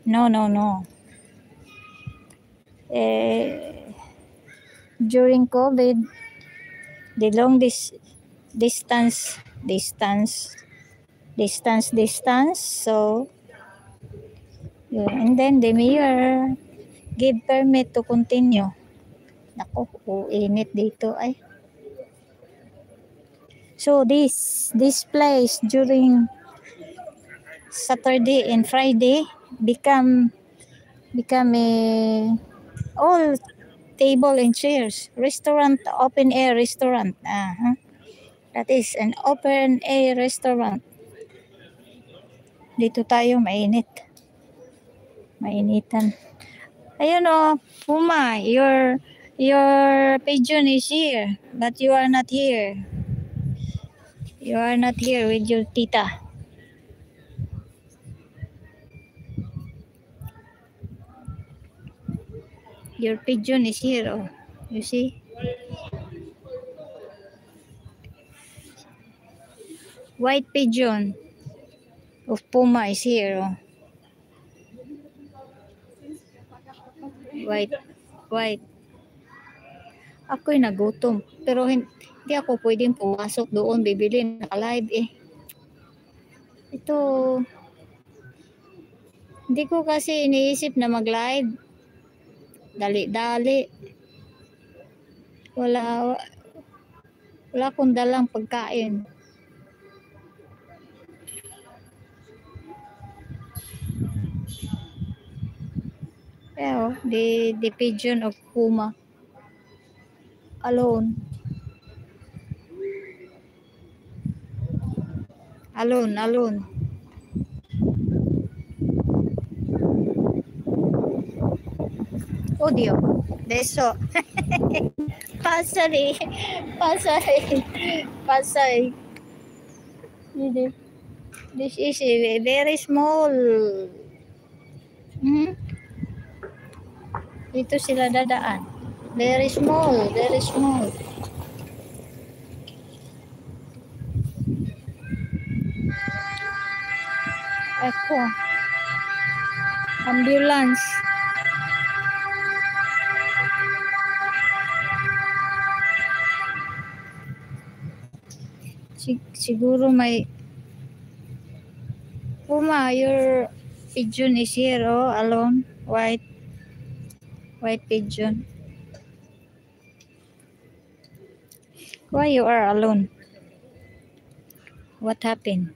No, no, no. During COVID, the long distance. So, yun. And then the mayor give permit to continue. Nako, uinit dito ay. So this place during Saturday and Friday become a all table and chairs restaurant, open air restaurant. That is an open air restaurant. Dito tayo mainitan. Ayun o, Puma, your pigeon is here, but you are not here. You are not here with your tita. Your pigeon is here, oh. You see? White pigeon of Puma is here, oh. White. Ako'y nagutom, pero hindi ako pwedeng pumasok doon, bibili, naka-live eh. Ito, hindi ko kasi iniisip na mag-live. Dali-dali. Wala akong dalang pagkain. Pero, the pigeon of Puma. Alone. Odio. Adesso. Passali. This is very small. Dito sila dadaan. Very small. Ako. Ambulance. Siguro may Puma, your pigeon is here, oh, alone. White pigeon. Why you are alone? What happened?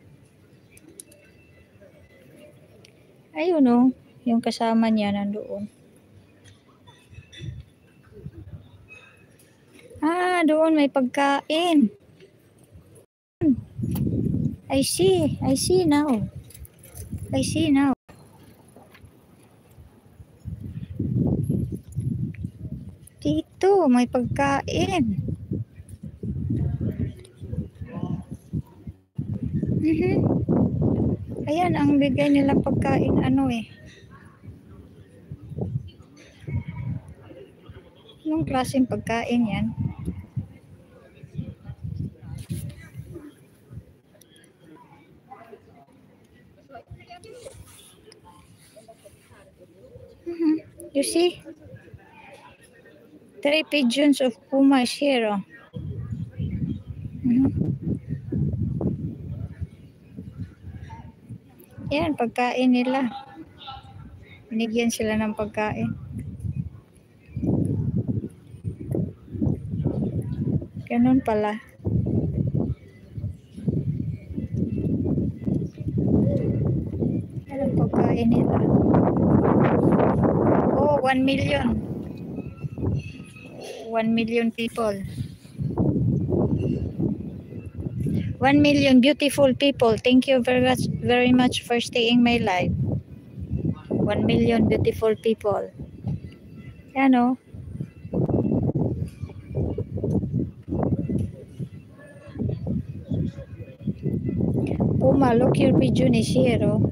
Ayun, oh, yung kasama niya nandoon. Doon may pagkain. I see now. Dito may pagkain. Ayan ang bigay nila pagkain, ano eh. Anong klaseng pagkain yan? You see? 3 pigeons of Puma is here, oh. Yan, pagkain nila. Binigyan sila ng pagkain. Ganun pala. Yan ang pagkain nila. Oh, 1 million. 1 million people. 1 million beautiful people. Thank you very much for staying my live. 1 million beautiful people. Yan, oh. Puma, look, your pigeon is here, oh.